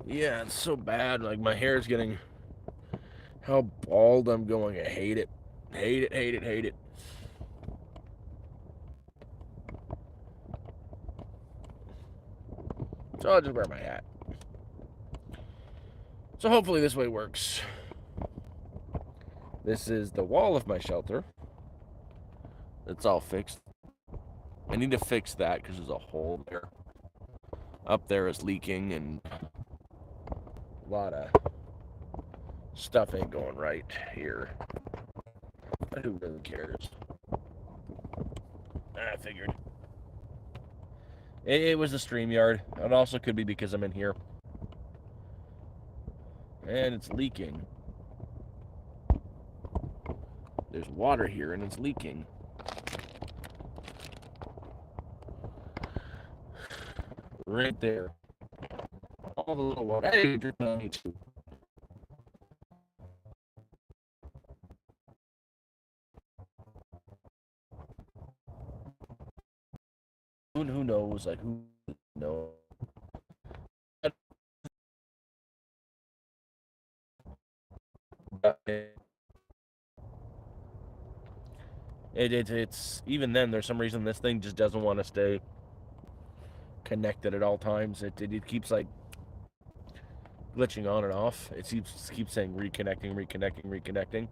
Yeah, it's so bad. Like, my hair is getting... How bald I'm going. I hate it. Hate it, hate it, hate it. So I'll just wear my hat. So hopefully this way works. This is the wall of my shelter. It's all fixed. I need to fix that because there's a hole there. Up there is leaking and a lot of stuff ain't going right here. But who really cares? I figured. It was the StreamYard. It also could be because I'm in here. And it's leaking. There's water here and it's leaking. Right there. All the little water. Hey, you're on me too. Who knows? Like, who knows? It's even then. There's some reason this thing just doesn't want to stay connected at all times. It keeps like glitching on and off. It keeps saying reconnecting, reconnecting, reconnecting.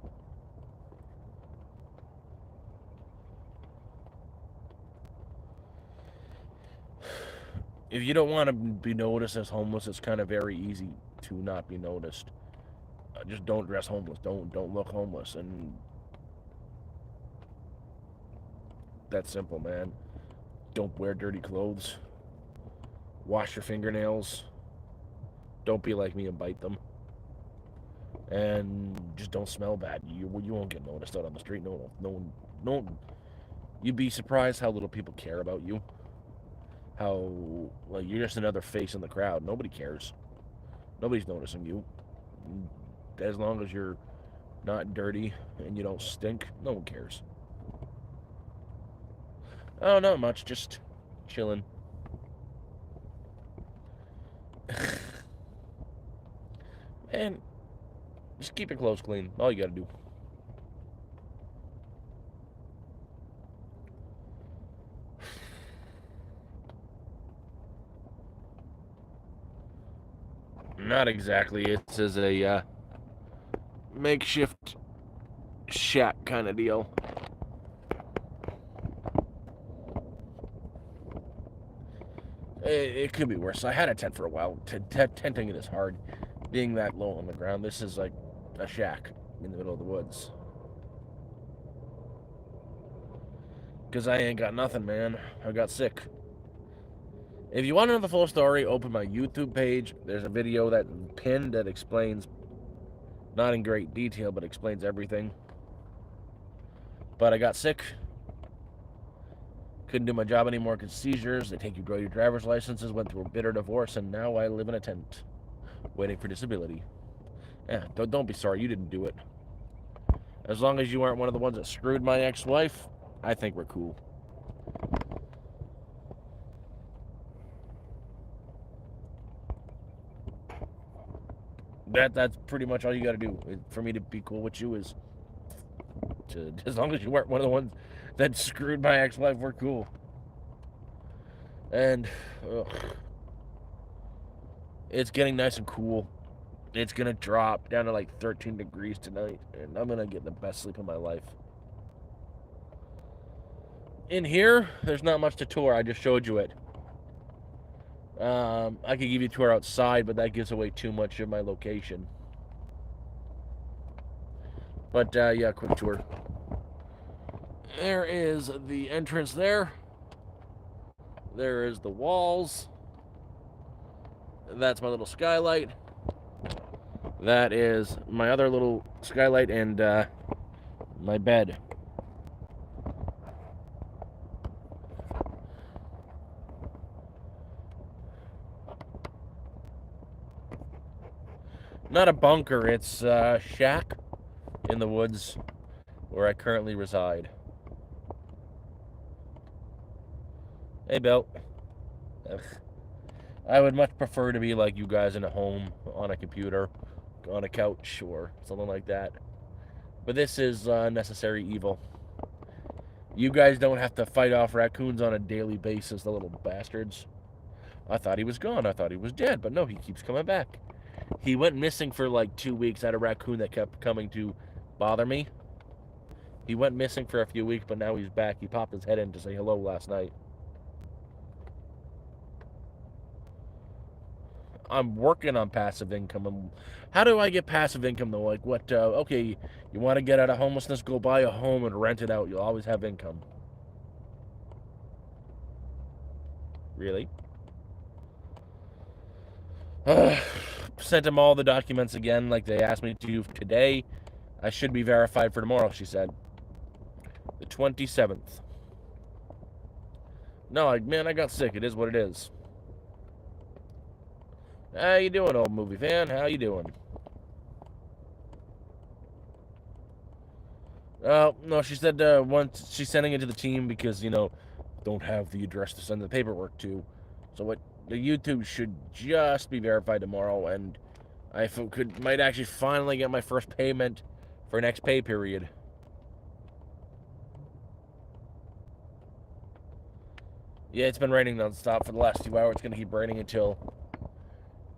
If you don't want to be noticed as homeless, it's kind of very easy to not be noticed. Just don't dress homeless. Don't look homeless, and that's simple, man. Don't wear dirty clothes. Wash your fingernails. Don't be like me and bite them. And just don't smell bad. You won't get noticed out on the street. No. You'd be surprised how little people care about you. How like you're just another face in the crowd. Nobody cares. Nobody's noticing you. As long as you're not dirty and you don't stink, no one cares. Oh, not much. Just chilling. And just keep your clothes clean. All you gotta do. Not exactly. It's as a makeshift shack kind of deal. It could be worse. I had a tent for a while. Tenting it is hard. Being that low on the ground, this is like a shack in the middle of the woods. Because I ain't got nothing, man. I got sick. If you want to know the full story, open my YouTube page. There's a video that pinned that explains, not in great detail, but explains everything. But I got sick. Couldn't do my job anymore because seizures. They take you your driver's licenses. Went through a bitter divorce, and now I live in a tent, waiting for disability. Yeah, don't be sorry. You didn't do it. As long as you aren't one of the ones that screwed my ex-wife, I think we're cool. That's pretty much all you got to do for me to be cool with you is as long as you weren't one of the ones that screwed my ex-wife, we're cool. And it's getting nice and cool. It's gonna drop down to like 13 degrees tonight, and I'm gonna get the best sleep of my life. In here, there's not much to tour. I just showed you it. I could give you a tour outside, but that gives away too much of my location. But yeah, quick tour. There is the entrance there. There is the walls. That's my little skylight. That is my other little skylight and my bed. Not a bunker, it's a shack in the woods where I currently reside. Hey, Bill. Ugh. I would much prefer to be like you guys in a home, on a computer, on a couch, or something like that. But this is necessary evil. You guys don't have to fight off raccoons on a daily basis, the little bastards. I thought he was gone. I thought he was dead, but no, he keeps coming back. He went missing for like 2 weeks. I had a raccoon that kept coming to bother me. He went missing for a few weeks, but now he's back. He popped his head in to say hello last night. I'm working on passive income. How do I get passive income though? Like what? Okay, you want to get out of homelessness? Go buy a home and rent it out. You'll always have income. Really? Sent him all the documents again, like they asked me to today. I should be verified for tomorrow, she said. The 27th. No, man, I got sick. It is what it is. How you doing, old movie fan? How you doing? No, she said once she's sending it to the team because, don't have the address to send the paperwork to. So what the YouTube should just be verified tomorrow, and I might actually finally get my first payment for next pay period. Yeah, it's been raining nonstop for the last 2 hours. It's gonna keep raining until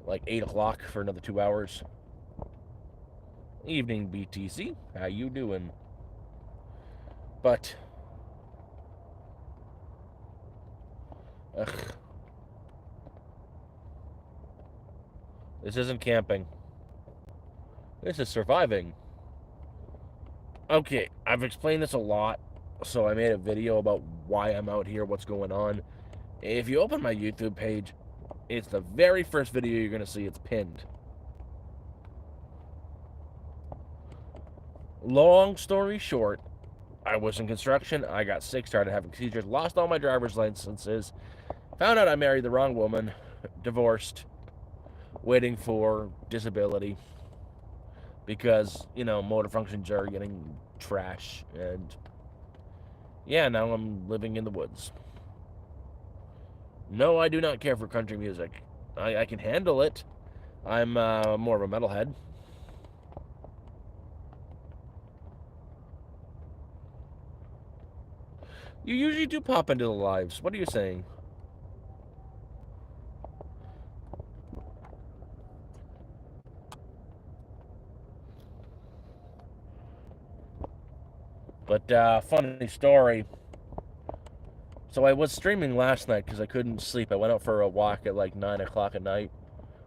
like 8 o'clock for another 2 hours. Evening, BTC. How you doing? But ugh. This isn't camping. This is surviving. Okay, I've explained this a lot, so I made a video about why I'm out here, what's going on. If you open my YouTube page, it's the very first video you're going to see. It's pinned. Long story short, I was in construction. I got sick, started having seizures, lost all my driver's licenses, found out I married the wrong woman, divorced, waiting for disability because, motor functions are getting trash. And yeah, now I'm living in the woods. No, I do not care for country music. I can handle it. I'm more of a metalhead. You usually do pop into the lives. What are you saying? But funny story. So I was streaming last night because I couldn't sleep. I went out for a walk at like 9 o'clock at night.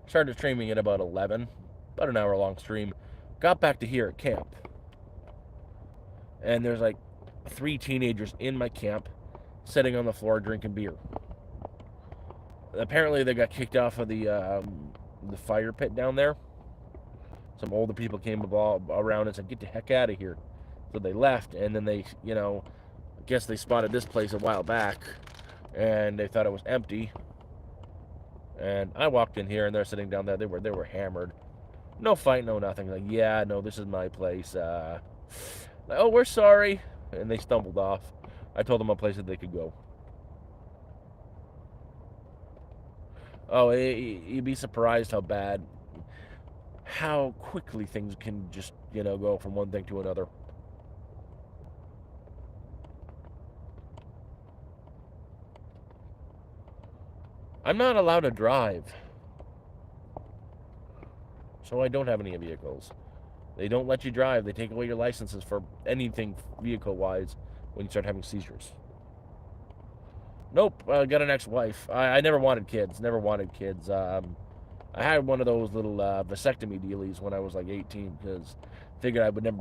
Started streaming at about 11. About an hour long stream. Got back to here at camp. And there's like 3 teenagers in my camp sitting on the floor drinking beer. Apparently they got kicked off of the fire pit down there. Some older people came around and said, "Get the heck out of here." So they left, and then they, I guess they spotted this place a while back, and they thought it was empty. And I walked in here, and they're sitting down there. They were hammered. No fight, no nothing. Like, yeah, no, this is my place. Like, oh, we're sorry. And they stumbled off. I told them a place that they could go. Oh, you'd be surprised how quickly things can just, go from one thing to another. I'm not allowed to drive. So I don't have any vehicles. They don't let you drive. They take away your licenses for anything vehicle-wise when you start having seizures. Nope, I got an ex-wife. I never wanted kids. Never wanted kids. I had one of those little vasectomy dealies when I was like 18 because I figured I wouldn't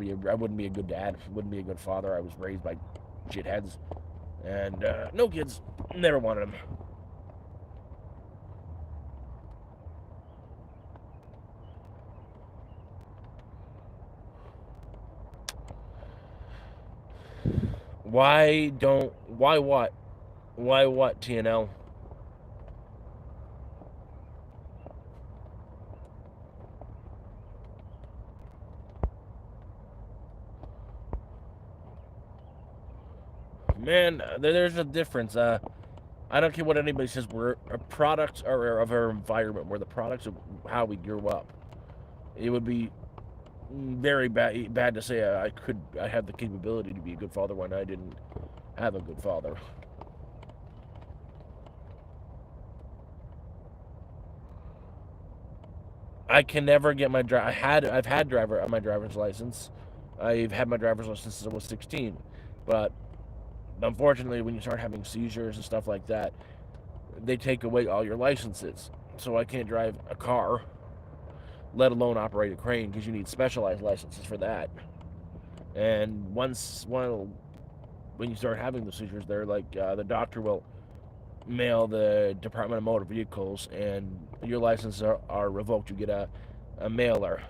be a good dad. Wouldn't be a good father. I was raised by shitheads. And no kids. Never wanted them. Why what, TNL? Man, there's a difference. I don't care what anybody says. We're a product of our environment. We're the products of how we grew up. It would be very bad to say I have the capability to be a good father when I didn't have a good father. I can never get my I've had my driver's license. I've had my driver's license since I was 16, but unfortunately, when you start having seizures and stuff like that, they take away all your licenses. So I can't drive a car, let alone operate a crane, because you need specialized licenses for that. And when you start having the seizures, they're like the doctor will mail the Department of Motor Vehicles, and your licenses are revoked. You get a mailer.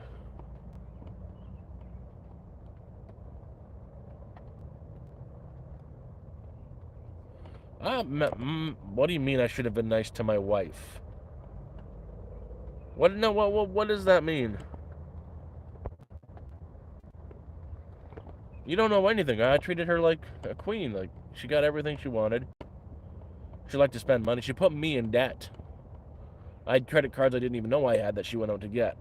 What do you mean I should have been nice to my wife? What? No, what does that mean? You don't know anything. I treated her like a queen. Like, she got everything she wanted. She liked to spend money. She put me in debt. I had credit cards I didn't even know I had that she went out to get.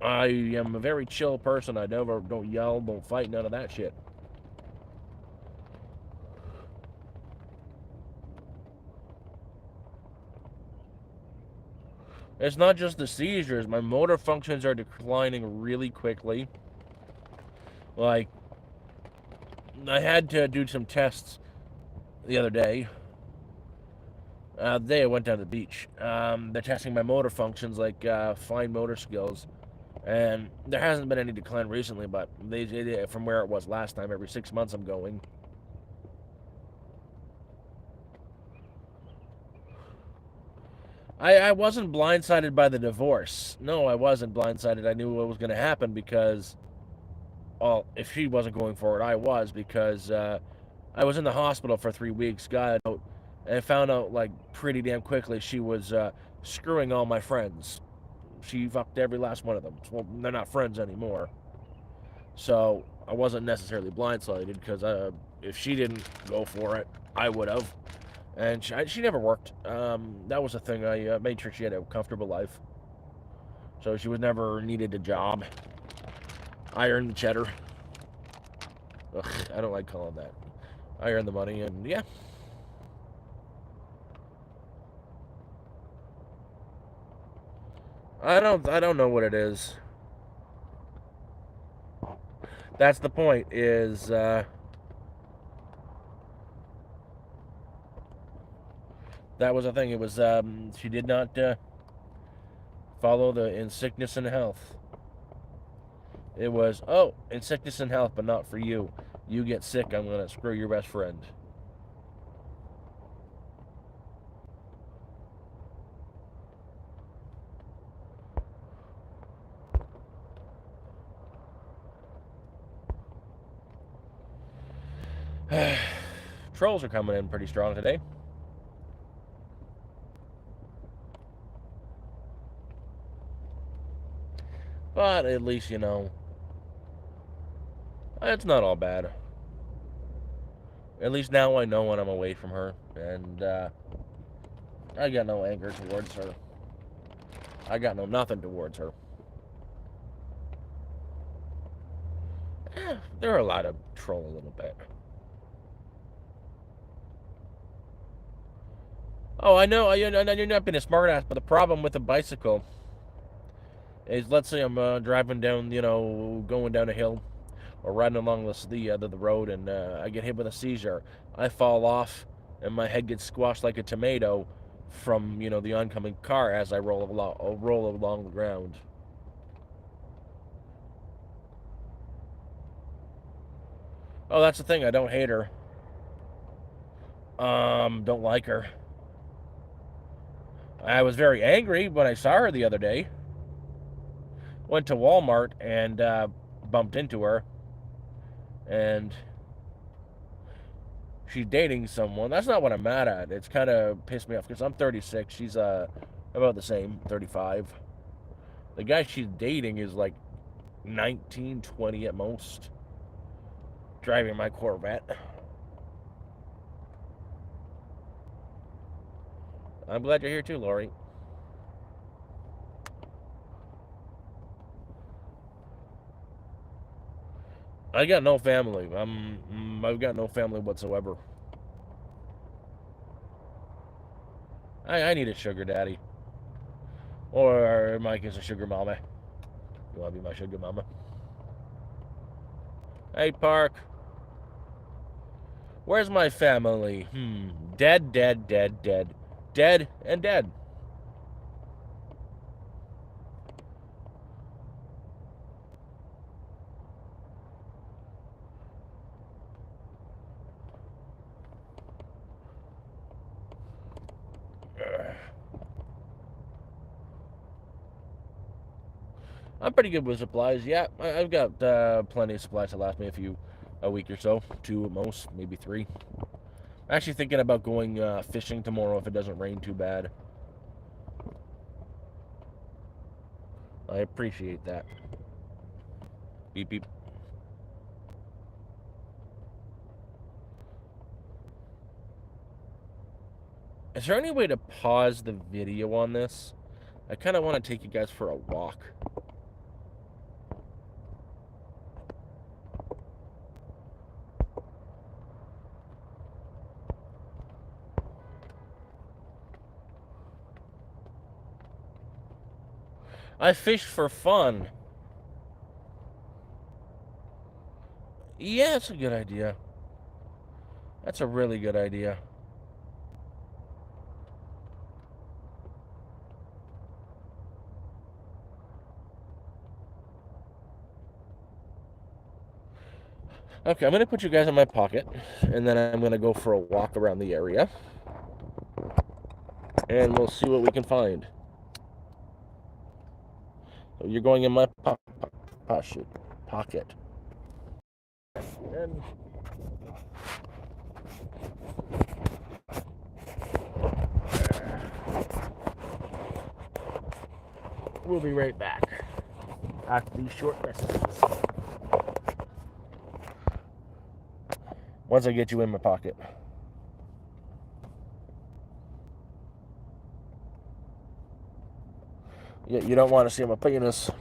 I am a very chill person. I never don't yell, don't fight, none of that shit. It's not just the seizures. My motor functions are declining really quickly. Like, I had to do some tests the other day. The day I went down to the beach. They're testing my motor functions, like fine motor skills. And there hasn't been any decline recently, but from where it was last time, every 6 months I'm going. I wasn't blindsided by the divorce. No, I wasn't blindsided. I knew what was going to happen because, well, if she wasn't going for it, I was, because I was in the hospital for 3 weeks, got out, and found out, like, pretty damn quickly she was screwing all my friends. She fucked every last one of them. Well, they're not friends anymore. So I wasn't necessarily blindsided because if she didn't go for it, I would have. And she never worked. That was the thing. I made sure she had a comfortable life. So she was never needed a job. I earned the cheddar. Ugh, I don't like calling that. I earned the money, and yeah. I don't know what it is. That's the point. That was the thing. It was she did not follow the in sickness and health. It was, oh, in sickness and health, but not for you. You get sick, I'm gonna screw your best friend. Trolls are coming in pretty strong today. But at least, it's not all bad. At least now I know when I'm away from her. And I got no anger towards her. I got no nothing towards her. There are a lot of troll a little bit. Oh, I know. You're not being a smartass, but the problem with a bicycle is, let's say I'm driving down, going down a hill, or riding along the road, and I get hit with a seizure. I fall off, and my head gets squashed like a tomato from the oncoming car as I roll along the ground. Oh, that's the thing. I don't hate her. Don't like her. I was very angry when I saw her the other day. Went to Walmart and bumped into her, and she's dating someone. That's not what I'm mad at. It's kind of pissed me off because I'm 36. She's about the same, 35. The guy she's dating is like 19, 20 at most, driving my Corvette. I'm glad you're here too, Lori. I got no family. I've got no family whatsoever. I need a sugar daddy. Or Mike is a sugar mama. You want to be my sugar mama? Hey, Park. Where's my family? Dead, dead, dead, dead. Dead and dead. I'm pretty good with supplies. Yeah, I've got plenty of supplies to last me a week or so. 2 at most, maybe 3. I'm actually thinking about going fishing tomorrow if it doesn't rain too bad. I appreciate that. Beep, beep. Is there any way to pause the video on this? I kind of want to take you guys for a walk. I fish for fun. Yeah, that's a good idea. That's a really good idea. Okay, I'm going to put you guys in my pocket, and then I'm going to go for a walk around the area, and we'll see what we can find. So you're going in my pocket. And we'll be right back after these short messages. Once I get you in my pocket. Yeah, you don't want to see my penis.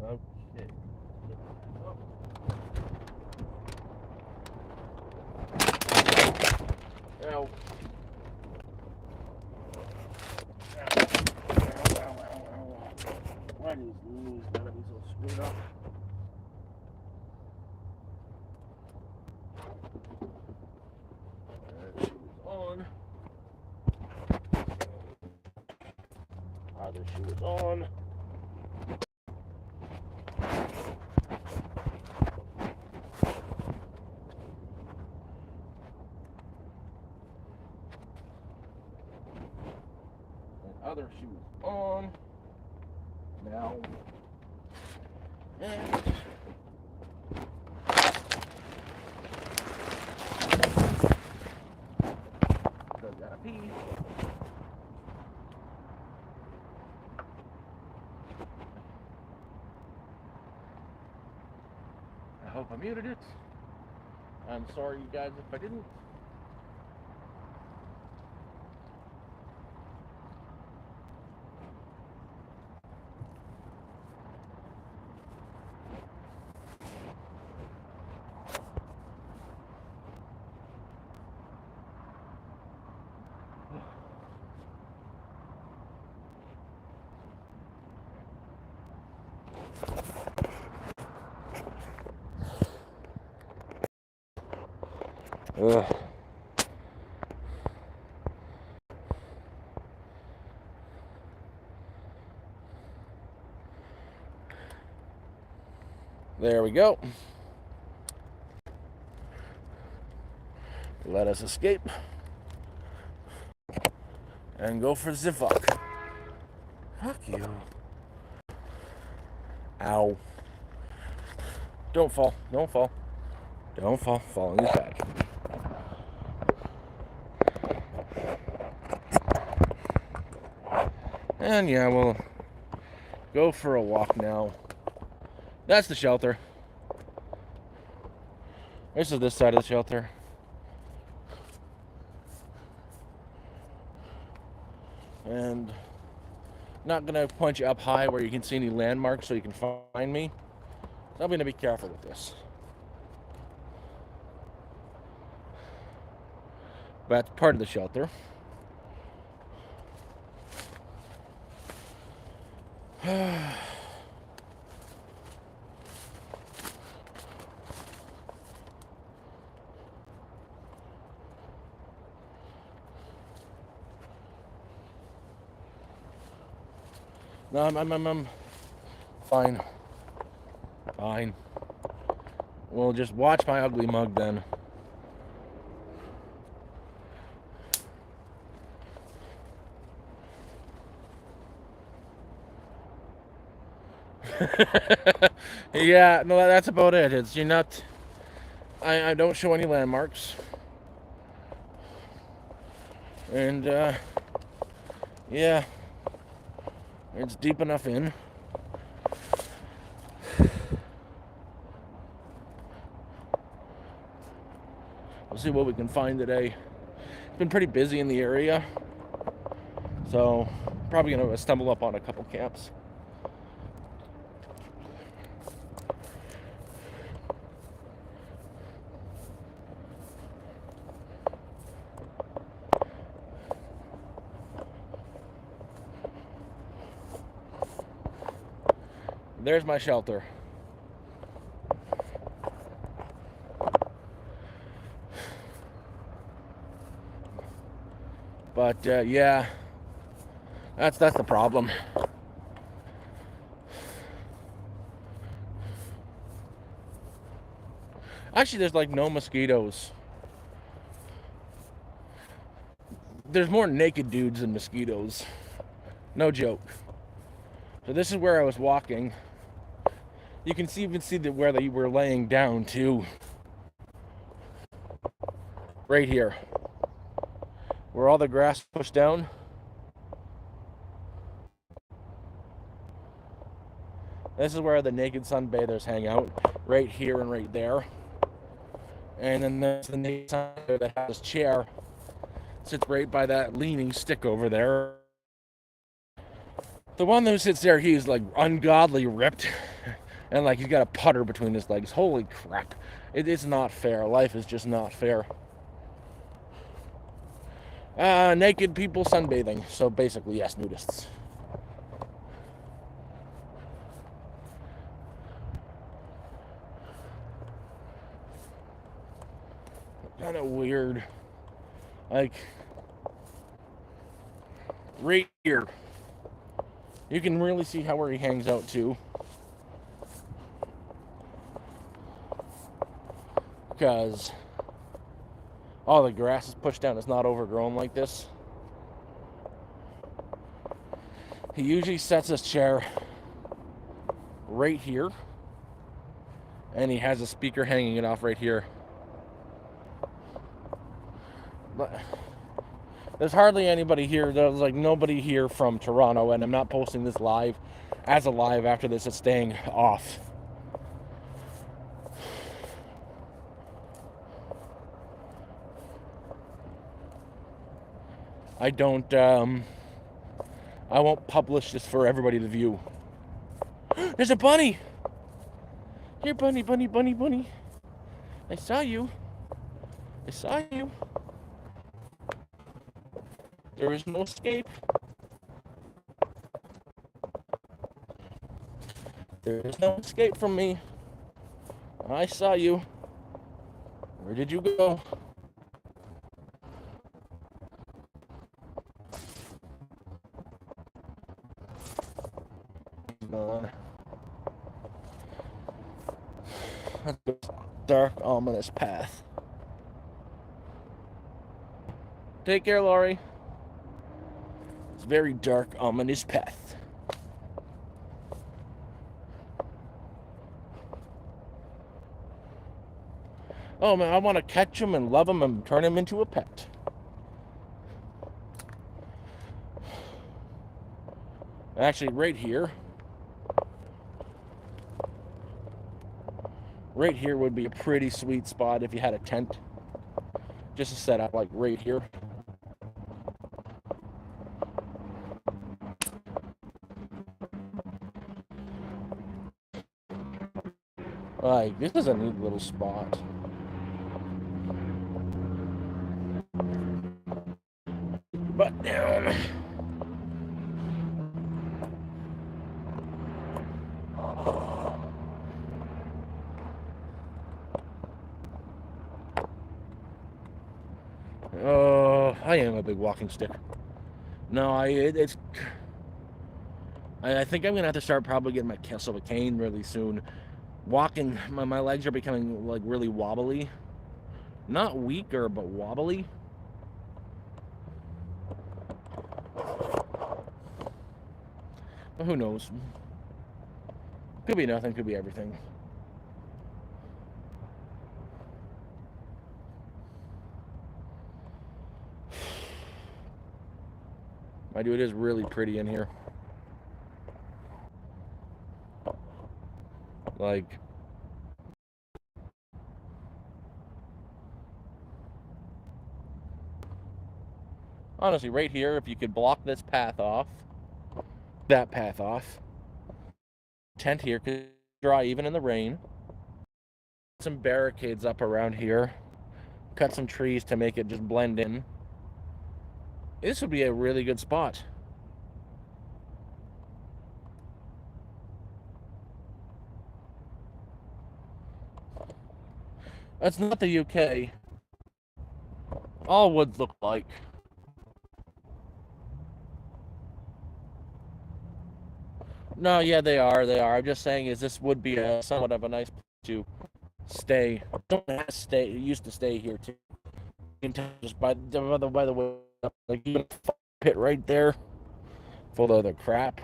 Okay. Ow. Why do these knees gotta be so screwed up? Shoes on. Other shoes on. Other shoes on. Now. And still gotta pee. I hope I muted it. I'm sorry, you guys, if I didn't. Ugh. There we go. Let us escape and go for the fuck. Fuck you. Ow. Don't fall. Don't fall. Don't fall. Falling is bad. And yeah, we'll go for a walk now. That's the shelter. This is this side of the shelter. And not gonna point you up high where you can see any landmarks so you can find me. So I'm gonna be careful with this. But that's part of the shelter. No, I'm fine. Fine. Well, just watch my ugly mug then. Yeah, no, that's about it. It's you're not. I don't show any landmarks, and yeah, it's deep enough in. We'll see what we can find today. It's been pretty busy in the area, so probably gonna stumble up on a couple camps. There's my shelter. But yeah, that's the problem. Actually, there's like no mosquitoes. There's more naked dudes than mosquitoes. No joke. So this is where I was walking. You can even see where they were laying down too. Right here. Where all the grass pushed down. This is where the naked sunbathers hang out. Right here and right there. And then there's the naked sunbather that has his chair. Sits right by that leaning stick over there. The one who sits there, he's like ungodly ripped. And like he's got a putter between his legs. Holy crap. It's not fair. Life is just not fair. Naked people sunbathing. So basically, yes, nudists. Kind of weird. Like, right here. You can really see where he hangs out too. Because all the grass is pushed down. It's not overgrown like this. He usually sets his chair right here. And he has a speaker hanging it off right here. But there's hardly anybody here. There's like nobody here from Toronto. And I'm not posting this live as a live after this. It's staying off. I won't publish this for everybody to view. There's a bunny! Here, bunny, bunny, bunny, bunny. I saw you. I saw you. There is no escape. There is no escape from me. I saw you. Where did you go? Dark, ominous path. Take care, Laurie. It's a very dark, ominous path. Oh man, I want to catch him and love him and turn him into a pet. Actually, right here would be a pretty sweet spot if you had a tent. Just to set up like right here. Like, this is a neat little spot. Butt down. Oh, I am a big walking stick. No, I think I'm gonna have to start probably getting my Kessel cane really soon. Walking, my legs are becoming like really wobbly. Not weaker, but wobbly. But who knows? Could be nothing, could be everything. My dude, it is really pretty in here. Like, honestly, right here, if you could block this path off, that path off, tent here could dry even in the rain. Some barricades up around here. Cut some trees to make it just blend in. This would be a really good spot. That's not the UK. All woods look like. No, yeah, they are. They are. I'm just saying, is this would be a somewhat of a nice place to stay. Don't have to stay. Used to stay here too. Just by the way, like even a pit right there, full of the crap.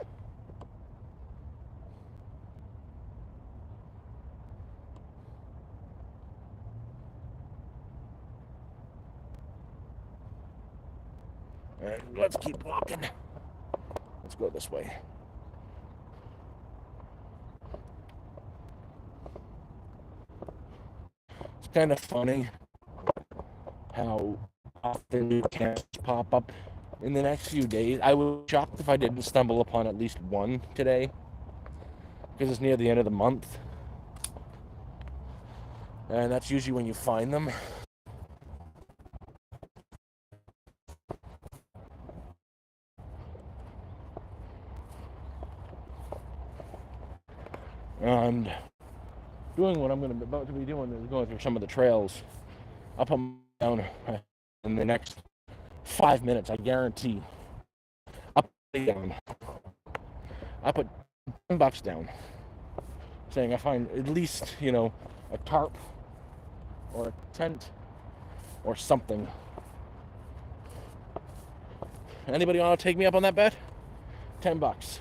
And let's keep walking. Let's go this way. It's kind of funny how often new camps pop up in the next few days. I was shocked if I didn't stumble upon at least one today, because it's near the end of the month, and that's usually when you find them. And doing what I'm about to be doing is going through some of the trails. I'll put them down in the next 5 minutes, I guarantee. I'll put it down. I put $10 down, saying I find at least, a tarp or a tent or something. Anybody want to take me up on that bet? $10.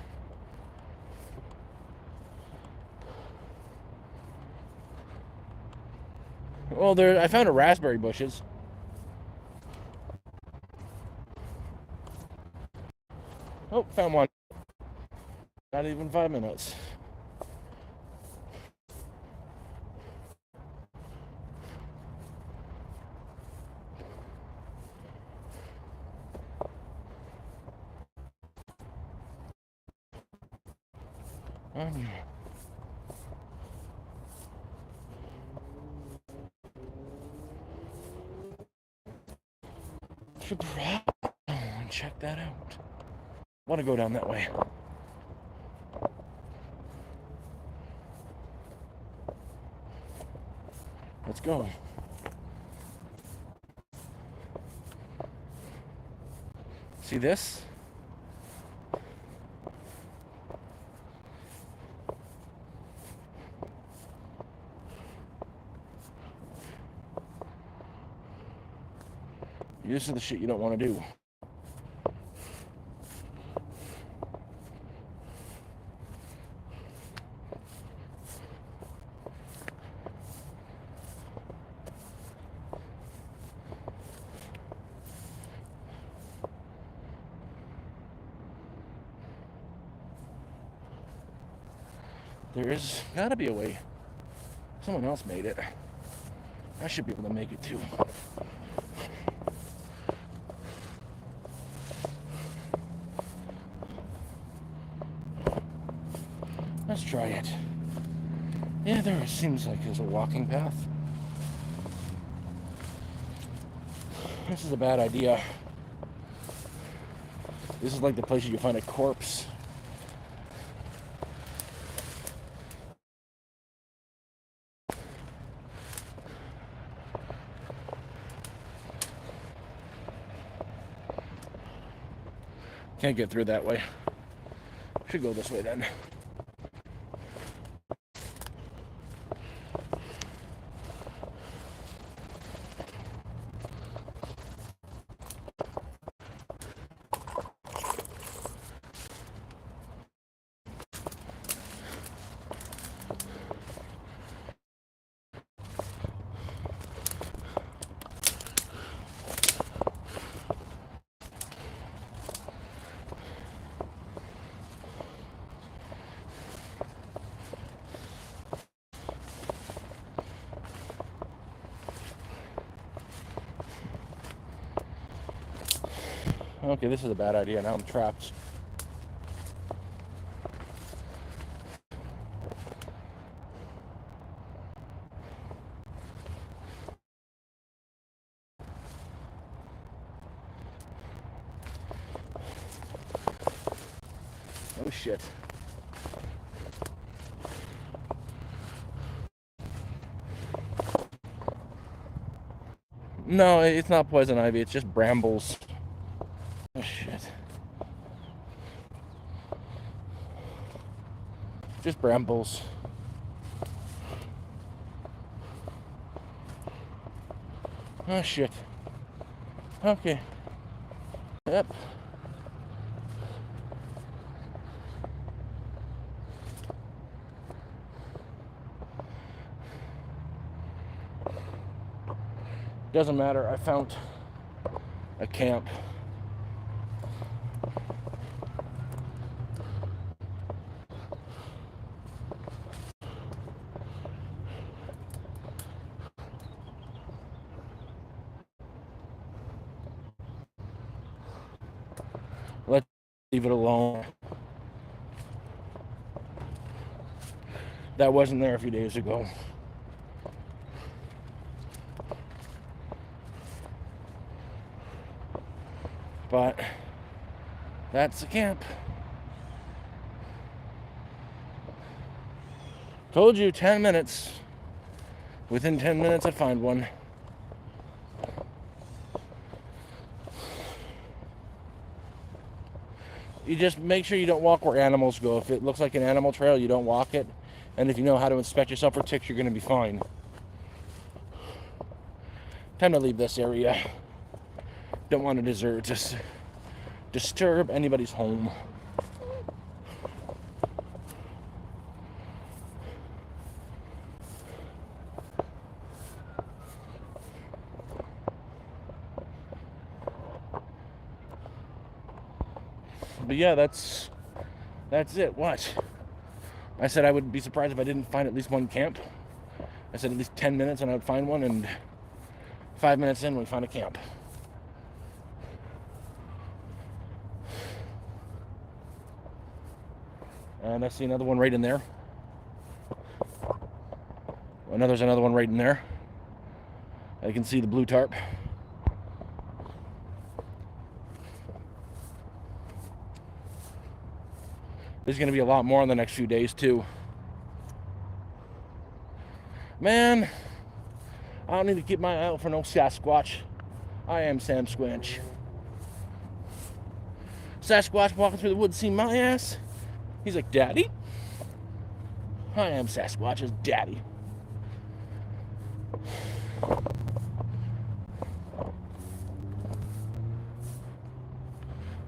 Well, I found a raspberry bushes. Oh, found one. Not even 5 minutes. Should check that out. Want to go down that way. Let's go. See this? This is the shit you don't want to do. There's gotta be a way. Someone else made it. I should be able to make it too. Let's try it. Yeah, there seems like there's a walking path. This is a bad idea. This is like the place you find a corpse. Can't get through that way. Should go this way then. Okay, this is a bad idea. Now I'm trapped. Oh shit. No, it's not poison ivy, it's just brambles. Oh shit. Just brambles. Oh shit. Okay. Yep. Doesn't matter, I found a camp. Let's leave it alone. That wasn't there a few days ago. But that's the camp. Told you 10 minutes. Within 10 minutes I'd find one. You just make sure you don't walk where animals go. If it looks like an animal trail, you don't walk it. And if you know how to inspect yourself for ticks, you're going to be fine. Time to leave this area. Don't want to disturb anybody's home. But yeah, that's it. What? I said I would be surprised if I didn't find at least one camp. I said at least 10 minutes and I would find one, and 5 minutes in we found a camp. And I see another one right in there. There's another one right in there. I can see the blue tarp. There's going to be a lot more in the next few days, too. Man, I don't need to keep my eye out for no Sasquatch. I am Sam Squinch. Sasquatch walking through the woods, see my ass? He's like, Daddy? I am Sasquatch's daddy.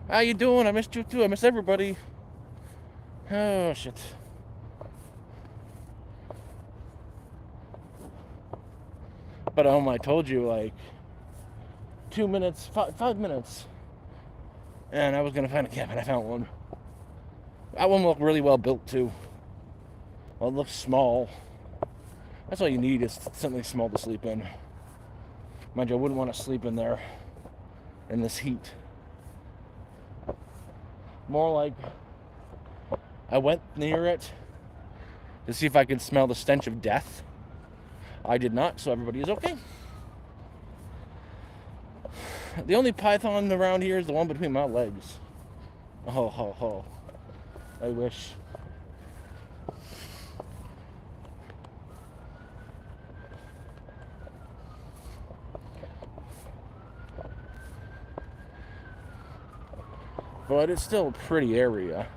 How you doing? I missed you too. I miss everybody. Oh, shit. But I told you, like, 2 minutes, 5 minutes. And I was going to find a camp, and I found one. That one looked really well built, too. Well, it looks small. That's all you need is something small to sleep in. Mind you, I wouldn't want to sleep in there in this heat. More like I went near it to see if I could smell the stench of death. I did not, so everybody is okay. The only python around here is the one between my legs. Oh, ho, ho. I wish. But it's still a pretty area.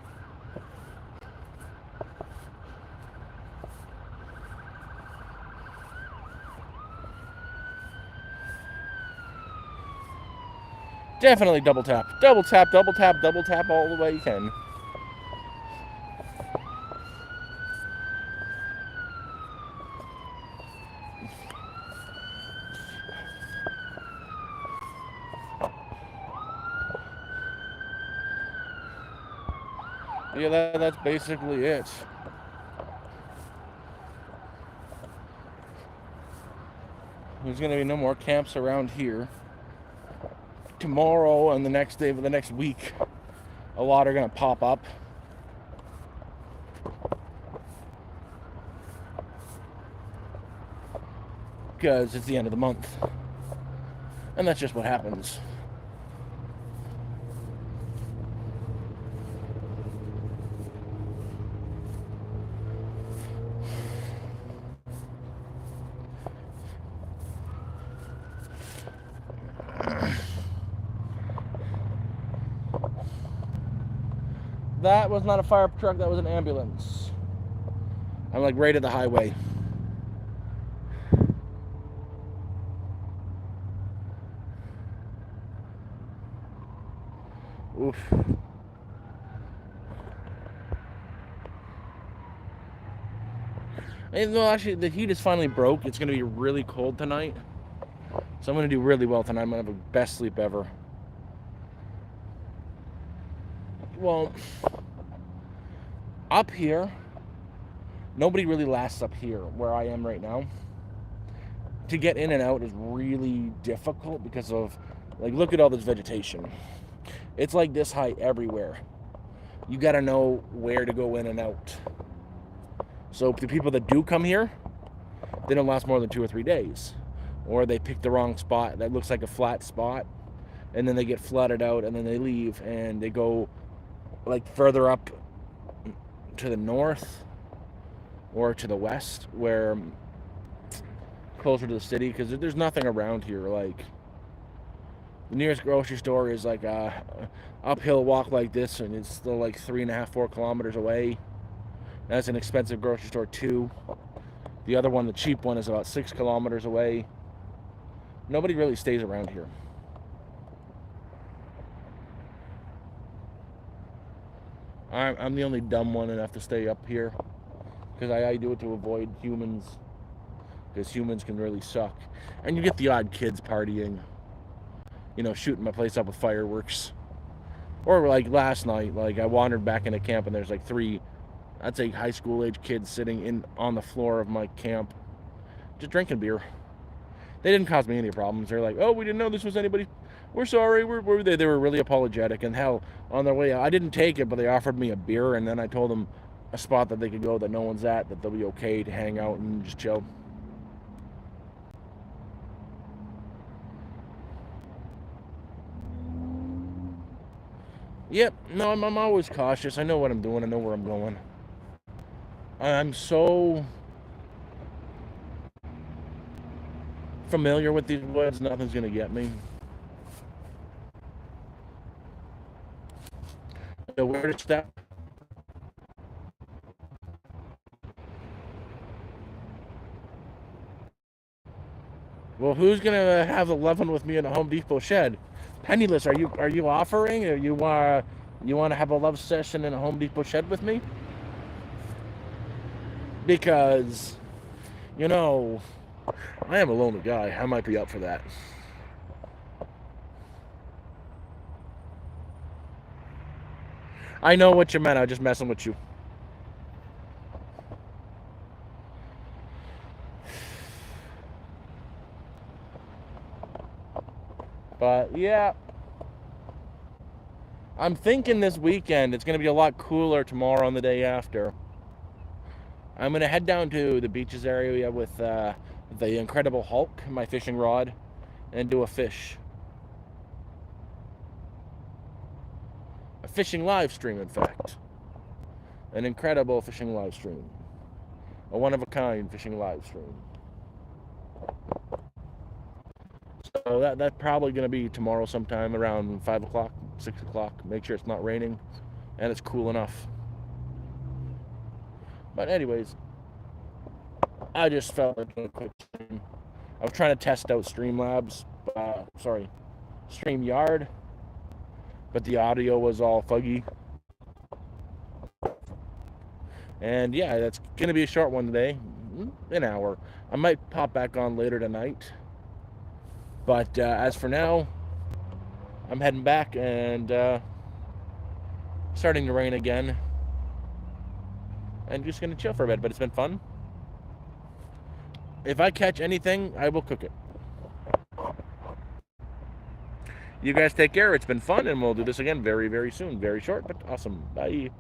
Definitely double tap. Double tap, double tap, double tap all the way you can. Yeah, that's basically it. There's going to be no more camps around here. Tomorrow and the next day for the next week, a lot are going to pop up. Because it's the end of the month. And that's just what happens. That was not a fire truck, that was an ambulance. I'm like right at the highway. Oof. And, well, actually, the heat is finally broke. It's going to be really cold tonight. So I'm going to do really well tonight. I'm going to have the best sleep ever. Well, up here, nobody really lasts up here where I am right now. To get in and out is really difficult because of, like, look at all this vegetation. It's like this high everywhere. You got to know where to go in and out. So the people that do come here, they don't last more than 2 or 3 days. Or they pick the wrong spot that looks like a flat spot, and then they get flooded out, and then they leave, and they go like further up to the north or to the west, where closer to the city, because there's nothing around here. Like, the nearest grocery store is like a uphill walk like this, and it's still like 3.5-4 kilometers away. That's an expensive grocery store too. The other one, the cheap one, is about 6 kilometers away. Nobody really stays around here. I'm the only dumb one enough to stay up here, because I do it to avoid humans, because humans can really suck. And you get the odd kids partying, you know, shooting my place up with fireworks. Or like last night, like I wandered back into camp and there's like 3, I'd say high school age kids sitting on the floor of my camp, just drinking beer. They didn't cause me any problems. They're like, oh, we didn't know this was anybody. We're sorry. They were really apologetic. And hell, on their way out, I didn't take it, but they offered me a beer. And then I told them a spot that they could go that no one's at, that they'll be okay to hang out and just chill. Yep. No, I'm always cautious. I know what I'm doing. I know where I'm going. I'm so familiar with these woods, nothing's going to get me. Where to step? Well, who's going to have 11 with me in a Home Depot shed? Penniless, are you offering? Or you want to have a love session in a Home Depot shed with me? Because, you know, I am a lonely guy. I might be up for that. I know what you meant. I was just messing with you. But yeah, I'm thinking this weekend it's going to be a lot cooler tomorrow and the day after. I'm going to head down to the beaches area with the Incredible Hulk, my fishing rod, and do a fishing live stream, in fact. An incredible fishing live stream. A one-of-a-kind fishing live stream. So that's probably going to be tomorrow sometime around 5 o'clock, 6 o'clock. Make sure it's not raining and it's cool enough. But anyways, I just felt like doing a quick stream. I was trying to test out StreamYard, but the audio was all fuzzy. And yeah, that's going to be a short one today, an hour. I might pop back on later tonight. But as for now, I'm heading back and starting to rain again. And just going to chill for a bit, but it's been fun. If I catch anything, I will cook it. You guys take care. It's been fun, and we'll do this again very, very soon. Very short, but awesome. Bye.